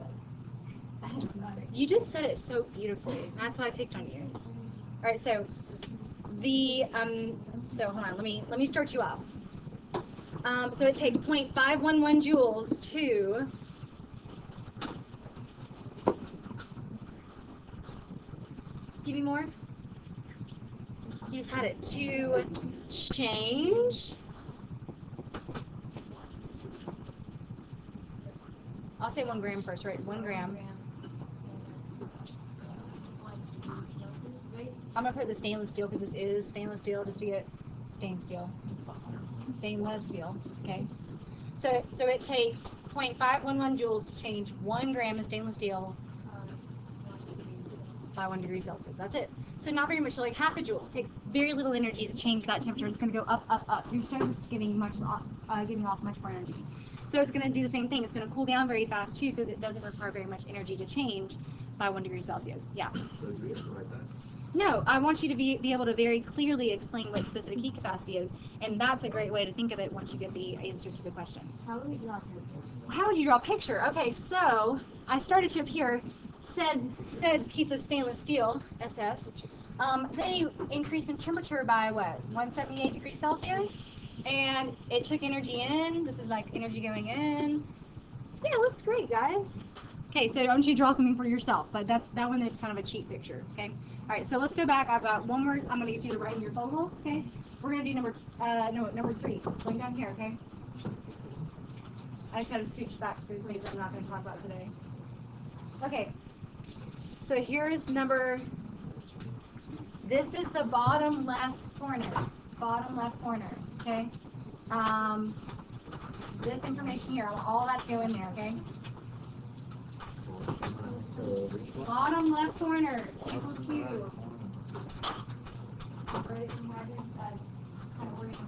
like.
You just said it so beautifully. That's why I picked on you. All right, so the so hold on, let me start you out. So it takes 0.511 joules to give me more. You just had it to change. I'll say 1 gram first, right? 1 gram. I'm gonna put the stainless steel because this is stainless steel, just to get stainless steel. Okay. So it takes 0.511 joules to change 1 gram of stainless steel by 1 degree Celsius. That's it. So not very much, so like half a joule. It takes very little energy to change that temperature. It's going to go up, up, up. Your stove is giving off much more energy. So it's going to do the same thing. It's going to cool down very fast too because it doesn't require very much energy to change by 1 degree Celsius. Yeah.
So do we have to write that?
No, I want you to be able to very clearly explain what specific heat capacity is, and that's a great way to think of it once you get the answer to the question.
How would we draw a picture?
How would you draw a picture? Okay, so I started to up here, said piece of stainless steel, SS, they increased in temperature by what, 178 degrees Celsius? And it took energy in. This is like energy going in. Yeah, it looks great, guys. Okay, so I want you to draw something for yourself, but that one is kind of a cheap picture, okay? All right, so let's go back. I've got one more. I'm gonna get you to write in your photo, okay? We're gonna do number 3. Going down here, okay? I just gotta switch back to these things I'm not gonna talk about today. Okay, so here's this is the bottom left corner. Bottom left corner, okay? This information here, I want all that to go in there, okay? Bottom left corner equals Q. Right, imagine that kind of working.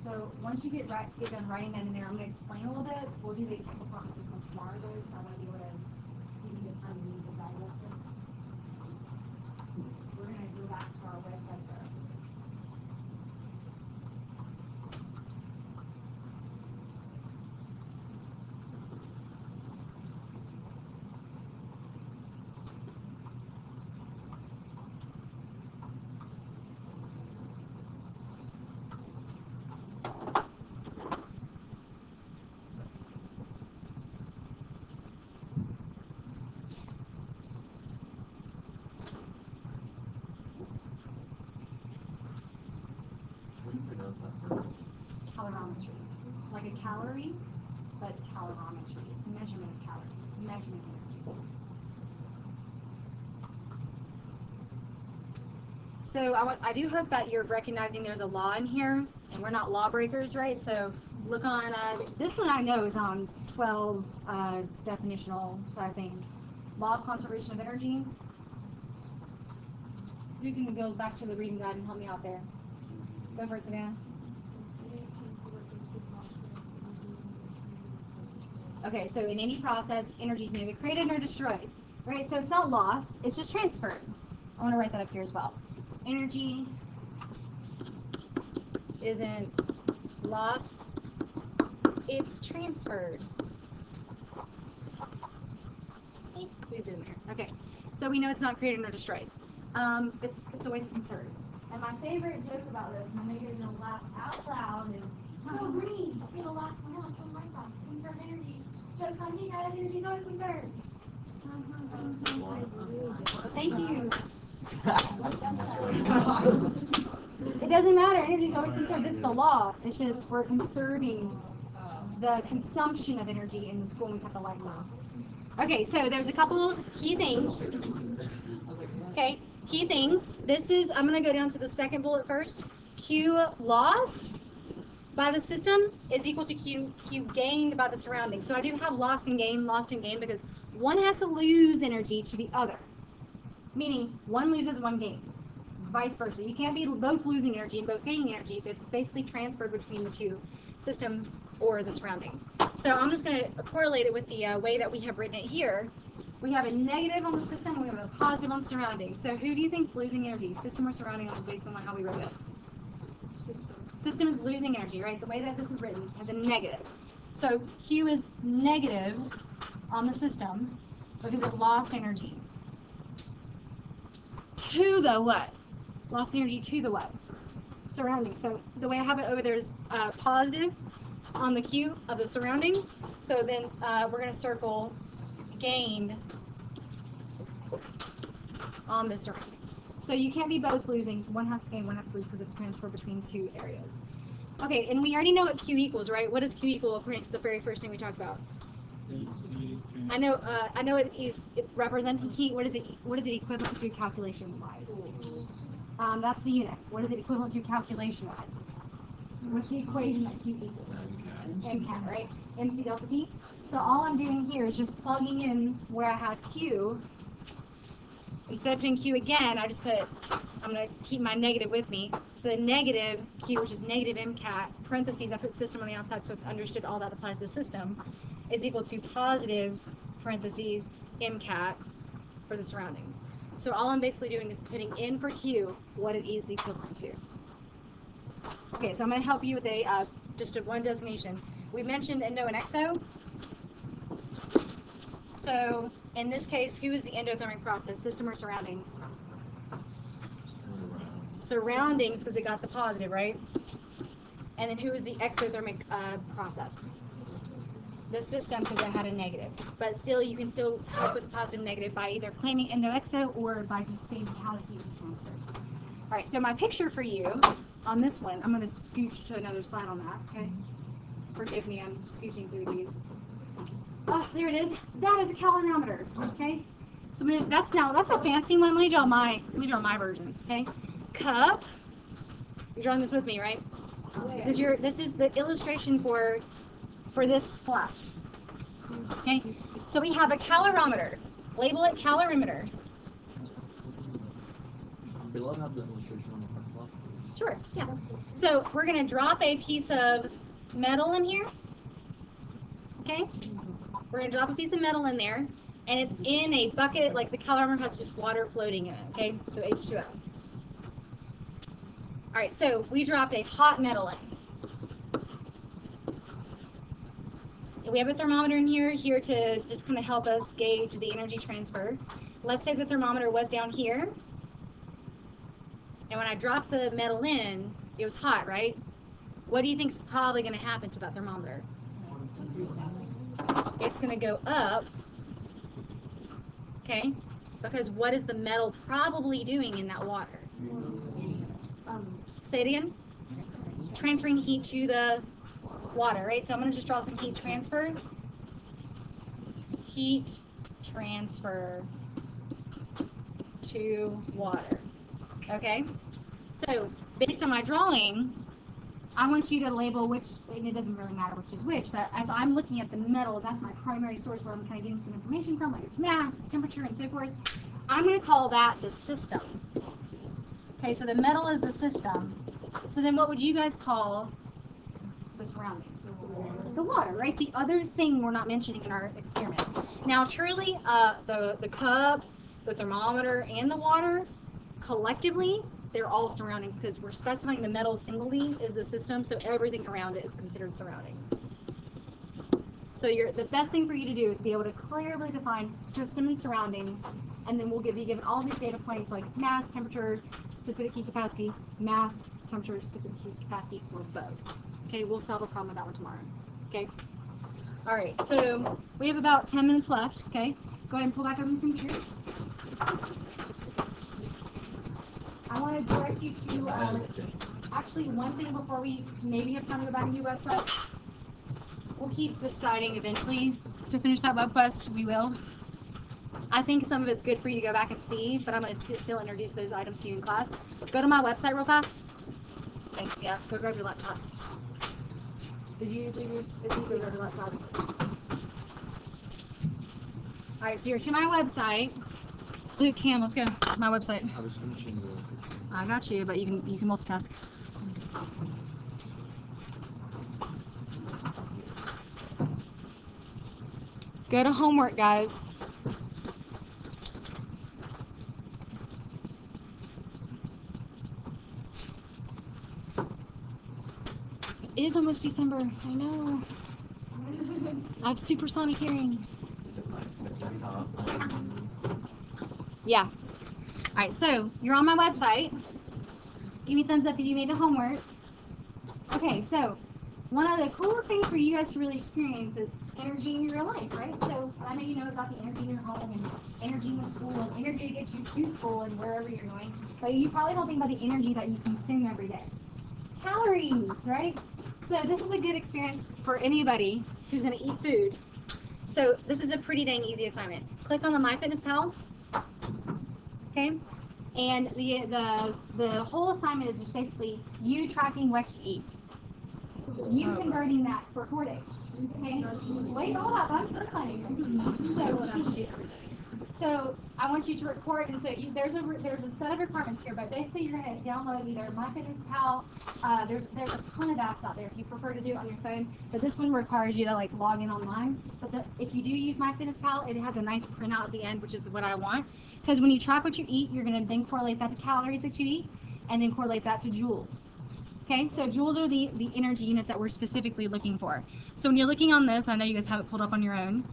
So once you get done writing that in there, I'm going to explain a little bit. We'll do the example problem this one tomorrow, though, so I want to be able to give you the time to use the digest it. We're going to go back to our web test row.
How do you pronounce that word?
Calorimetry. Like a calorie, but it's calorimetry. It's a measurement of calories, measurement of energy. So I do hope that you're recognizing there's a law in here, and we're not lawbreakers, right? So look on, this one I know is on 12 definitional side of things. Law of conservation of energy. You can go back to the reading guide and help me out there. Go for it, Savannah. Okay, so in any process, energy is neither created nor destroyed, right? So it's not lost, it's just transferred. I want to write that up here as well. Energy isn't lost, it's transferred. Okay, squeezed in there. Okay, so we know it's not created nor destroyed. It's a waste of concern. And my favorite joke about this, and I know you guys are going to laugh out loud, is, oh, read, you're the last one out, from my side. Conserve energy. Joke's on you guys, energy is always conserved. Thank you. It doesn't matter, energy is always conserved. It's the law. It's just we're conserving the consumption of energy in the school when we have the lights on. Okay, so there's a couple key things. Okay, key things. This is, I'm going to go down to the second bullet first. Q lost by the system is equal to Q gained by the surroundings. So I do have lost and gain, because one has to lose energy to the other. Meaning, one loses, one gains. Vice versa. You can't be both losing energy and both gaining energy if it's basically transferred between the two, system or the surroundings. So I'm just going to correlate it with the way that we have written it here. We have a negative on the system, we have a positive on the surroundings. So who do you think is losing energy, system or surrounding, based on how we wrote it? System is losing energy, right? The way that this is written has a negative. So Q is negative on the system because it lost energy. To the what? Lost energy to the what? Surroundings. So the way I have it over there is positive on the Q of the surroundings. So then we're going to circle gained on the surroundings. So you can't be both losing. One has to gain, one has to lose because it's transferred between two areas. Okay, and we already know what Q equals, right? What does Q equal according to the very first thing we talked about? I know it's representing heat. What is it equivalent to calculation-wise? That's the unit. What is it equivalent to calculation-wise? What's the equation that Q equals? MCAT, right? MC delta T. So all I'm doing here is just plugging in where I had Q. Instead of putting Q again, I just put, I'm going to keep my negative with me. So the negative Q, which is negative MCAT, parentheses, I put system on the outside so it's understood all that applies to the system, is equal to positive, parentheses, MCAT for the surroundings. So all I'm basically doing is putting in for Q what it is equivalent to. Okay, so I'm going to help you with just one designation. We mentioned endo and exo. So in this case, who is the endothermic process, system or surroundings? Surroundings, because it got the positive, right? And then who is the exothermic process? The system, because it had a negative. But still, you can still help with the positive and negative by either claiming endo-exo or by just stating how the heat is transferred. All right, so my picture for you on this one, I'm going to scooch to another slide on that, okay? Forgive me, I'm scooching through these. Oh, there it is. That is a calorimeter, okay? So that's a fancy one. Let me draw my version, okay? Cup. You're drawing this with me, right? This is the illustration for this flash. Okay? So we have a calorimeter. Label it calorimeter.
Below have the illustration on the front block.
Sure, yeah. So we're going to drop a piece of metal in here. Okay? We're going to drop a piece of metal in there, and it's in a bucket, like the calorimeter has just water floating in it, okay? So H2O. All right, so we dropped a hot metal in. And we have a thermometer in here to just kind of help us gauge the energy transfer. Let's say the thermometer was down here, and when I dropped the metal in, it was hot, right? What do you think is probably going to happen to that thermometer? It's going to go up, okay? Because what is the metal probably doing in that water? Say it again. Transferring heat to the water, right? So I'm going to just draw some heat transfer. Heat transfer to water, okay? So based on my drawing, I want you to label which, and it doesn't really matter which is which, but if I'm looking at the metal, that's my primary source where I'm kind of getting some information from, like its mass, its temperature, and so forth. I'm going to call that the system. Okay, so the metal is the system. So then what would you guys call the surroundings? The water, right? The other thing we're not mentioning in our experiment. Now, truly, the cup, the thermometer, and the water, collectively, they're all surroundings because we're specifying the metal singly is the system, so everything around it is considered surroundings. So the best thing for you to do is be able to clearly define system and surroundings, and then we'll be given all these data points like mass, temperature, specific heat capacity, mass, temperature, specific heat capacity for both. Okay, we'll solve a problem with that one tomorrow. Okay? All right, so we have about 10 minutes left. Okay, go ahead and pull back over your computers. I want to direct you to, actually, one thing before we maybe have time to go back and do web quest. We'll keep deciding eventually to finish that web quest. We will. I think some of it's good for you to go back and see, but I'm going to still introduce those items to you in class. Go to my website real fast. Thanks, yeah. Go grab your laptops. Did you leave yours? Go grab your laptop. All right, so you're to my website. Luke, Cam, let's go. My website.
I was finishing the
I got you, but you can multitask. Go to homework, guys. It is almost December. I know. I have supersonic hearing. Yeah. All right, so you're on my website. Give me a thumbs up if you made the homework. Okay, so one of the coolest things for you guys to really experience is energy in your real life, right? So I know you know about the energy in your home and energy in the school and energy to get you to school and wherever you're going, but you probably don't think about the energy that you consume every day. Calories, right? So this is a good experience for anybody who's going to eat food. So this is a pretty dang easy assignment. Click on the MyFitnessPal. Okay. And the whole assignment is just basically you tracking what you eat. You converting that for 4 days. Okay? Wait, hold up. I'm still signing. So I want you to record, and so there's a set of requirements here, but basically you're going to download either MyFitnessPal. There's a ton of apps out there if you prefer to do it on your phone, but this one requires you to like log in online. But if you do use MyFitnessPal, it has a nice printout at the end, which is what I want, because when you track what you eat, you're going to then correlate that to calories that you eat, and then correlate that to joules. Okay, so joules are the energy units that we're specifically looking for. So when you're looking on this, I know you guys have it pulled up on your own.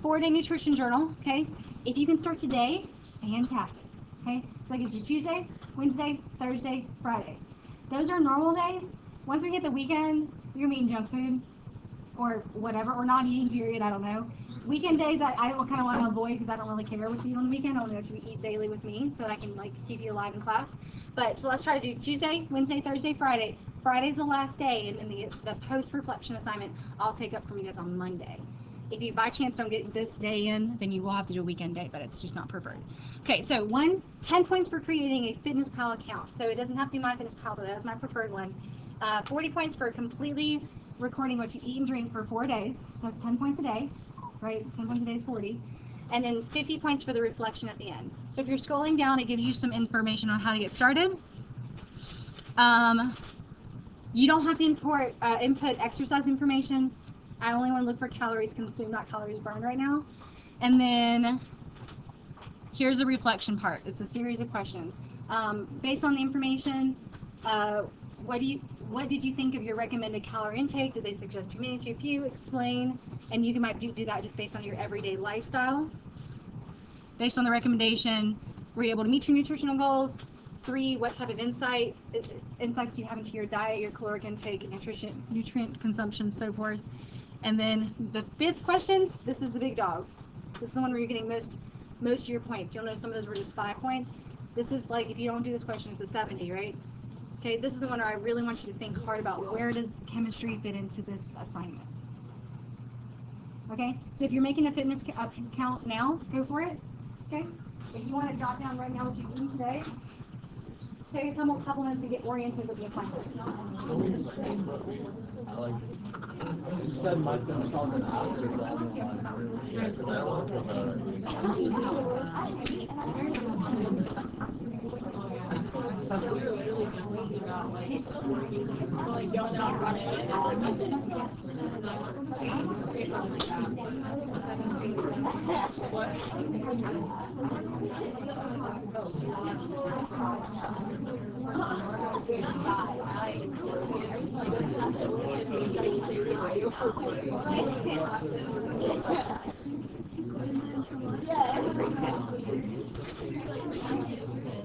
4-day nutrition journal, okay? If you can start today, fantastic, okay? So that gives you Tuesday, Wednesday, Thursday, Friday. Those are normal days. Once we get the weekend, you're eating junk food or whatever, or not eating, period, I don't know. Weekend days, I kind of want to avoid because I don't really care what you eat on the weekend. I want to know what you eat daily with me so that I can like keep you alive in class. But so let's try to do Tuesday, Wednesday, Thursday, Friday. Friday's the last day, and then the post-reflection assignment I'll take up from you guys on Monday. If you by chance don't get this day in, then you will have to do a weekend day, but it's just not preferred. Okay, so 10 points for creating a FitnessPal account. So it doesn't have to be MyFitnessPal, but that's my preferred one. 40 points for completely recording what you eat and drink for 4 days. So that's 10 points a day, right? 10 points a day is 40. And then 50 points for the reflection at the end. So if you're scrolling down, it gives you some information on how to get started. You don't have to input exercise information. I only want to look for calories consumed, not calories burned right now. And then here's the reflection part. It's a series of questions. Based on the information, what did you think of your recommended calorie intake? Did they suggest too many, too few? Explain. And you might do that just based on your everyday lifestyle. Based on the recommendation, were you able to meet your nutritional goals? 3, what type of insights do you have into your diet, your caloric intake, nutrient consumption, so forth. And then the 5th question, this is the big dog. This is the one where you're getting most of your points. You'll notice some of those were just 5 points. This is like, if you don't do this question, it's a 70, right? Okay, this is the one where I really want you to think hard about where does chemistry fit into this assignment. Okay, so if you're making a fitness account now, go for it. Okay, if you want to jot down right now what you've eaten today, take a couple minutes to get oriented with the assignment.
I like it. You said MyFitnessPal is an app. Because I don't feel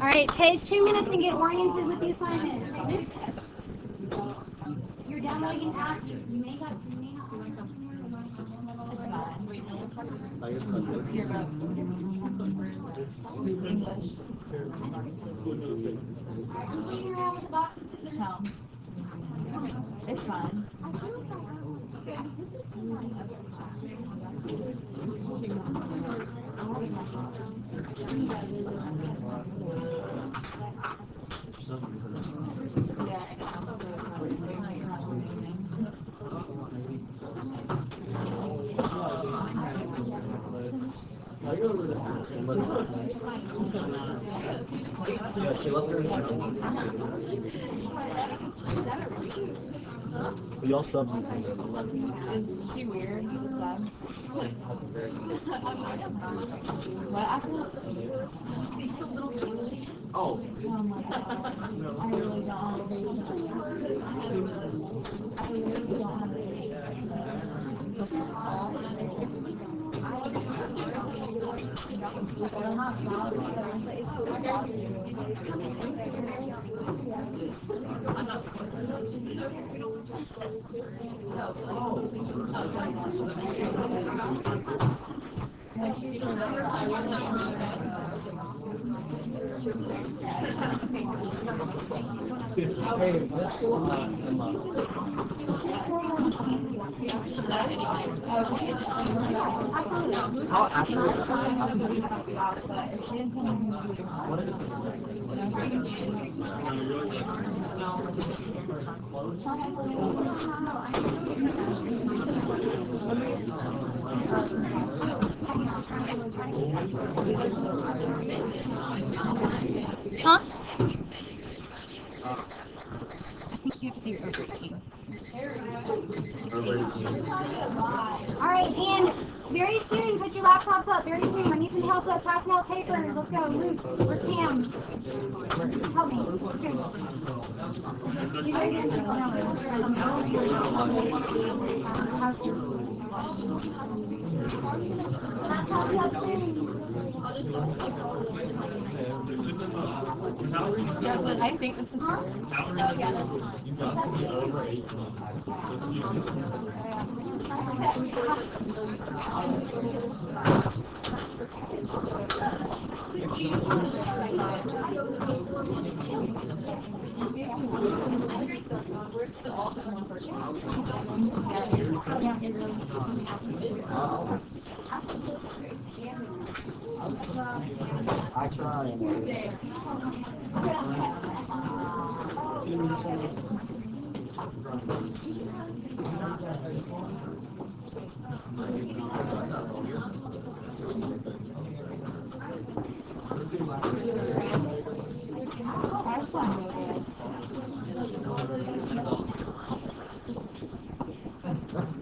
All right, take 2 minutes and get oriented with the assignment. You're downloading an app. You may not. It's fine. Your best. English. Are you cheating around with the box of scissors? No. It's fine.
Yeah, she left her. We all subs in there.
Is she weird? Who's that? What? I thought.
Oh.
Oh my god. I really don't have a
Hey,
Huh? I think you have to say you're over 18. Alright, and very soon, put your laptops up. Very soon. I need some help up passing out papers. Let's go. Luke, where's Pam? Help me. Let's go. You guys are laptops up soon.
Jocelyn, I think this is
I try.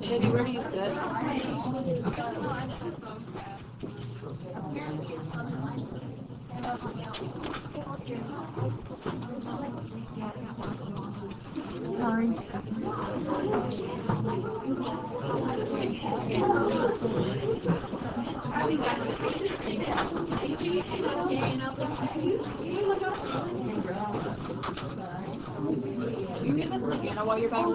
Danny, where do you sit?
Sorry.
You need this again while you're back there.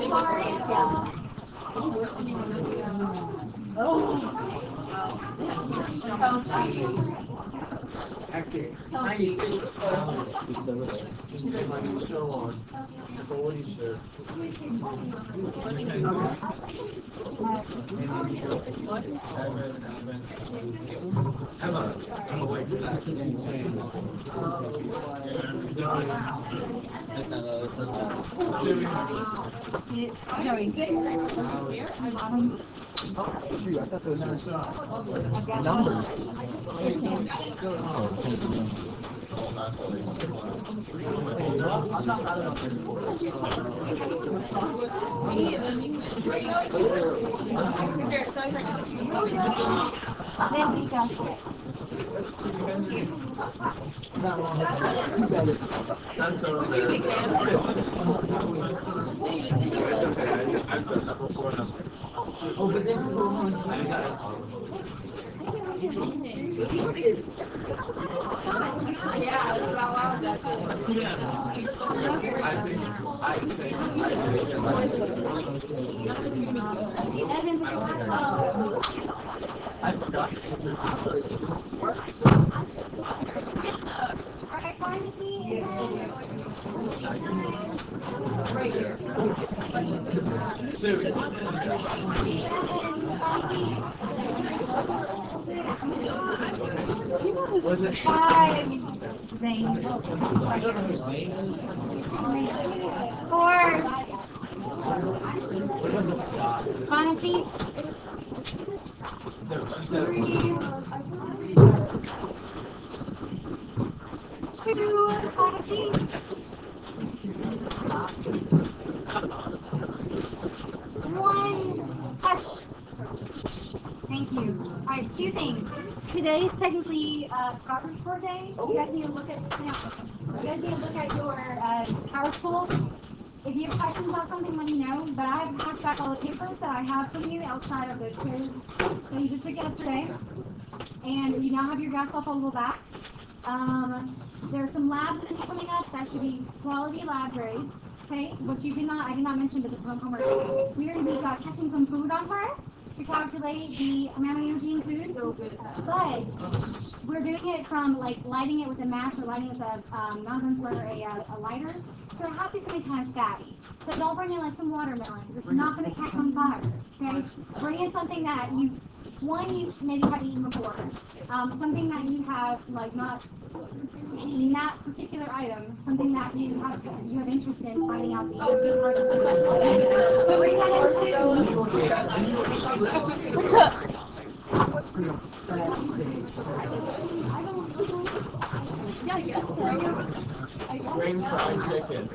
Shoot, I thought those were numbers.
That's over there.
Oh, but this is the one.
Yeah, that's how I was
I forgot.
Alright, find the seat.
right here.
Was it?
Five. Zane. 4. Find a seat. 3. 2. Find a seat. 1. Hush. Thank you. All right, 2 things. Today's technically progress report day. You guys need to look at your power tool. If you have questions about something, let me know. But I have passed back all the papers that I have from you outside of the quiz that you just took yesterday. And you now have your gas foldable back. There are some labs that are coming up that should be quality lab grades. Okay, which I did not mention, but this is on homework. We are going to be catching some food on her. to calculate the amount of energy in food, but we're doing it from like lighting it with a match or lighting it with a non-Bunsen or a lighter. So it has to be something kind of fatty. So don't bring in like some watermelons. It's not going to catch on fire. Okay? Bring in something that you maybe have eaten before. Something that you have like not in that particular item. Something that you have interest in finding out the good parts of the So bring that
Grain fried chicken.